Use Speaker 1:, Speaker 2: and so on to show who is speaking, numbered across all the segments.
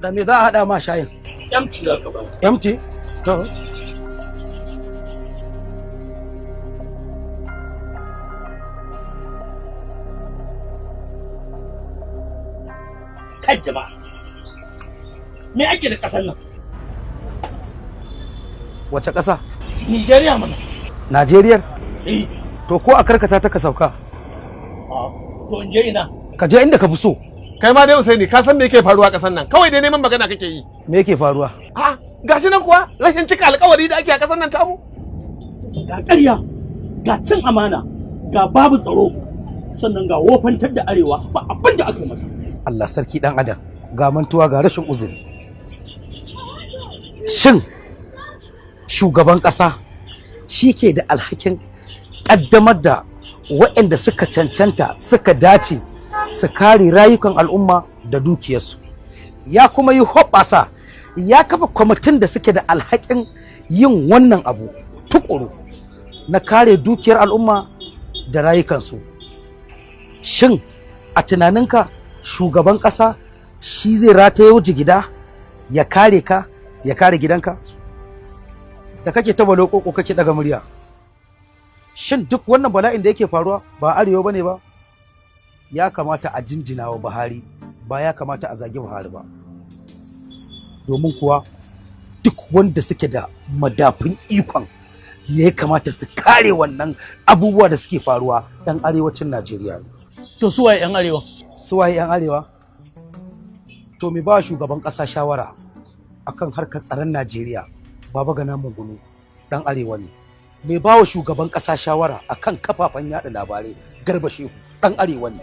Speaker 1: da me za a haɗa ma shayin?
Speaker 2: Empty za ka ba.
Speaker 1: Empty? To.
Speaker 2: Kai jama'a. Me ake da ƙasar nan?
Speaker 1: Wace ƙasa?
Speaker 2: Nigeria mana.
Speaker 1: Najeriya?
Speaker 2: Eh.
Speaker 1: To ko a karkata ta ka sauka?
Speaker 2: To in je ina?
Speaker 1: Ka je inda ka fi so.
Speaker 3: Kai ma dai Usaini ka san me yake faruwa ƙasar nan? Kawai dai neman magana kake yi.
Speaker 1: Me yake faruwa?
Speaker 3: Ah, gashi nan kuwa rashin cika alƙawari da ake a ƙasar nan tamu.
Speaker 2: Ga ƙarya, ga cin amana, ga babu tsaro, sannan ga wofantar da arewa ba abin da aka yi mata.
Speaker 1: Allah sarki dan adam, ga mantuwa ga rashin uzuri. Shin shugaban ƙasa shi ke da alhakin ƙaddamar da waɗanda suka cancanta suka dace su kare rayukan al'umma da dukiyarsu, ya kuma yi hoɓɓasa ya kafa kwamitin da suke da alhakin yin wannan abu tukuru na kare dukiyar al'umma da rayukansu. Shin a tunaninka shugaban ƙasa shi zai rataye wuce gida ya kare ka ya kare gidanka da kake ta balokoko kake daga murya? Shin duk wannan bala'in da yake faruwa ba arewa bane ba? Ya kamata a jinjina wa Buhari, ba ya kamata a zagi Buhari ba, domin kuwa duk wanda suke da madafin ikon ya kamata su kare wannan abubuwa da suke faruwa ɗan arewacin Najeriya ne.
Speaker 2: To su waye 'yan arewa?
Speaker 1: Su waye 'yan arewa? To me ba shugaban ƙasa shawara akan harkar tsaron Najeriya, Baba Gana Mungunu ɗan arewa ne. Me ba wa shugaban ƙasa shawara akan kafafen yaɗa labarai, Garba Shehu ɗan arewa ne.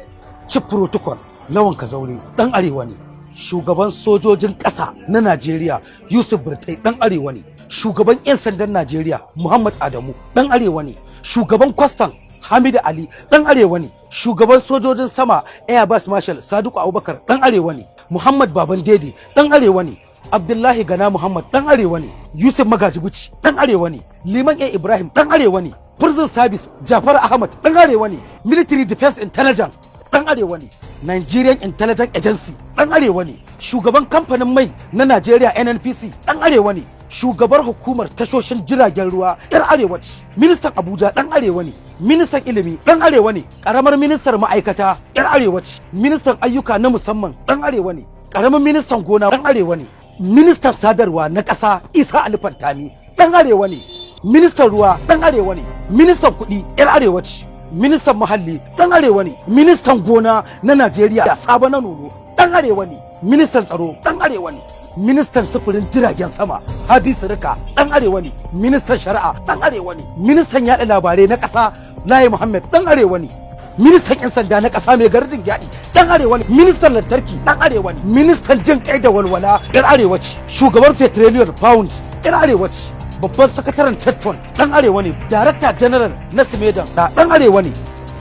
Speaker 1: Chief Protocol Lawan Kazaure ɗan arewa ne. Shugaban sojojin ƙasa na Najeriya Yusuf Burtai ɗan arewa ne. Shugaban 'yan sandan Najeriya Muhammad Adamu ɗan arewa ne. Shugaban kwastam Hamidu Ali ɗan arewa ne. Shugaban sojojin sama Air Vice Marshal Sadiku Abubakar ɗan arewa ne. Muhammad Baban Dede ɗan arewa ne. Abdullahi Gana Muhammad ɗan arewa ne. Yusuf Magajibuci ɗan arewa ne. Liman A Ibrahim ɗan arewa ne. Prison Service Jafar Ahmad ɗan arewa ne. Military Defense Intelligence ɗan arewa ne. Nigerian Intelligence Agency ɗan arewa ne. Shugaban kamfanin mai na Najeriya NNPC ɗan arewa ne. Shugabar hukumar tashoshin jiragen ruwa yar arewa ce. Ministan Abuja ɗan arewa ne. Ministan ilimi ɗan arewa ne. Karamar ministar ma'aikata yar arewa ce. Ministan ayyuka na musamman ɗan arewa ne. Karamin ministan gona ɗan arewa ne. Ministan sadarwa na ƙasa Isa Ali Fantami ɗan arewa ne. Ministan ruwa ɗan arewa ne. Ministan kuɗi yar arewa ce. Ministan muhalli ɗan arewa ne. Ministan gona na Najeriya Sabo na Nono ɗan arewa ne. Ministan tsaro ɗan arewa ne. Ministan sufurin jiragen sama Hadi Sirika ɗan arewa ne. Ministan shari'a ɗan arewa ne. Ministan yaɗa labarai na ƙasa Layi Muhammad ɗan arewa ne. Ministan 'yan sanda na ƙasa mai gardin gyaɗi ɗan arewa ne. Ministan lantarki ɗan arewa ne. Ministan jin kai da walwala ɗan arewa ce. Shugaban Petroleum Pounds ɗan arewa ce. Babban sakataren Tetfon ɗan arewa ne. Darakta General na Simedan ɗan arewa ne.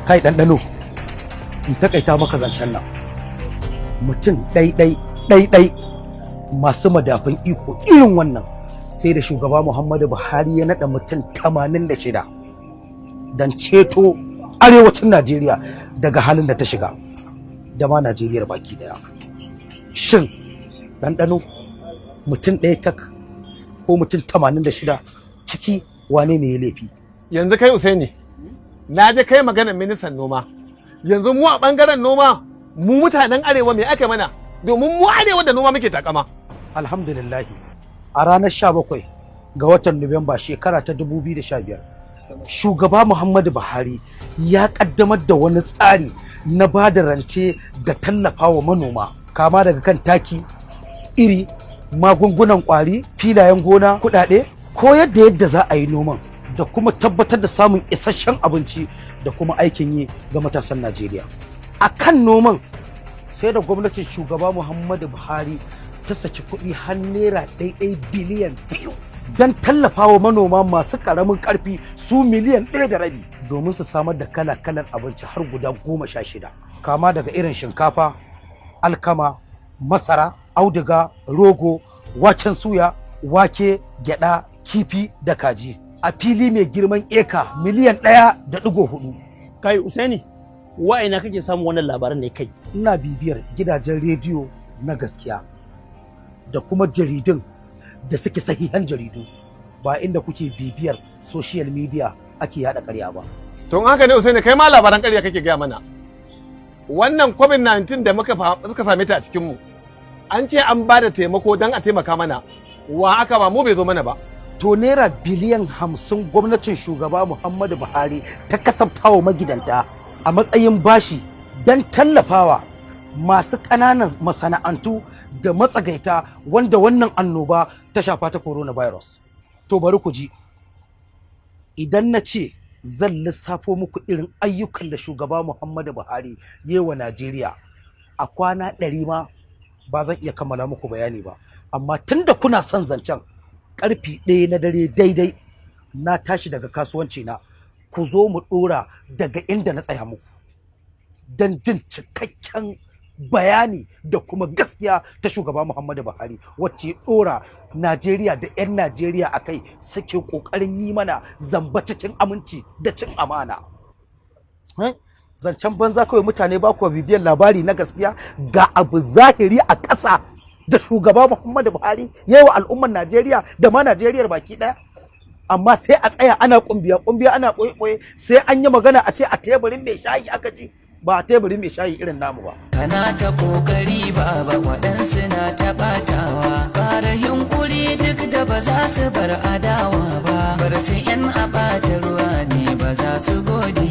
Speaker 1: Kai ɗanɗano in takaita maka zancen nan, mutum ɗai masu madafin iko irin wannan sai da shugaba Muhammadu Buhari ya naɗa mutum 86 don ceto arewacin Najeriya daga halin da ta shiga, da ma Najeriya baki daya. Shin ɗanɗano mutum ɗaya tak ko mutum 86 ciki wane ne ya laifi?
Speaker 3: Yanzu kai Usaini, na je kai maganar ministan noma. Yanzu mu a bangaren noma, mu mutanen arewa me aka mana? Domin mu arewa da noma muke takama.
Speaker 1: Alhamdulillah, a ranar 17 ga watan Nuwamba shekara ta 2015, shugaba Muhammadu Buhari ya kaddamar da wani tsari na ba da rance da tallafa wa manoma, kama daga kan taki, iri, magungunan kwari, filayen gona, kudade, ko yadda za a yi noman da kuma tabbatar da samun isasshen abinci da kuma aikin yi ga matasan Najeriya. A kan noman sai da gwamnatin shugaba Muhammadu Buhari ta saki kuɗi har naira 1 biliyan 2 don tallafawa manoma masu ƙaramin ƙarfi su miliyan 1.5 domin su samar da kala-kalan abinci har guda 16, kama daga irin shinkafa, alkama, masara, auduga, rogo, waken suya, wake, gyada, kifi da kaji a fili mai girman eka miliyan 1.4.
Speaker 2: Kai Usaini, wa'ina kake samun wannan labaran ne kai?
Speaker 1: Ina bibiyar gidajen rediyo na gaskiya da kuma jaridun da suke sahihan jaridu, ba inda kuke bibiyar social media ake yada ƙarya ba.
Speaker 3: Tun haka ne Usaini, kai ma labaran ƙarya kake gaya mana. Wannan COVID-19 da suka same ta a cikinmu, an ce an ba da taimako don a taimaka mana, wa aka ba mu bai zo mana ba.
Speaker 1: To naira biliyan 50 gwamnatin shugaba Muhammadu Buhari ta kasaftawa magidanta a matsayin bashi don tallafawa masu ƙananan masana'antu da matsagaita wanda wannan annoba ta shafa ta coronavirus. To bari ku ji, idan na ce zan lissafo muku irin ayyukan da shugaba Muhammadu Buhari ya yi wa Najeriya a kwana 100 ma ba zan iya kammala muku bayani ba, amma tunda kuna son zancen, karfi 1 na dare daidai na tashi daga kasuwanci na, ku zo mu dora daga inda na tsaya muku don jin cikakken bayani da kuma gaskiya ta shugaba Muhammadu Buhari wacce dora Najeriya da 'yan Najeriya a kai suke kokarin yi mana zamba cikin aminci da cin amana. Zancen banza kawai mutane ba ku bibiyar labari na gaskiya, ga abu zahiri a ƙasa da shugaba Muhammadu Buhari ya yi wa al'ummar Najeriya da ma Najeriyar baki ɗaya. Amma sai a tsaya ana kumbiya ana ɓoye sai an yi magana a ce a teburin mai shayi aka ji, ba a teburin mai shayi irin namu ba.
Speaker 4: Kana ta kokari baba, waɗansu na ta ɓatawa, fara yunkuri duk da ba za su bar adawa ba, bar su 'yan a ɓata ruwa ne ba za su gode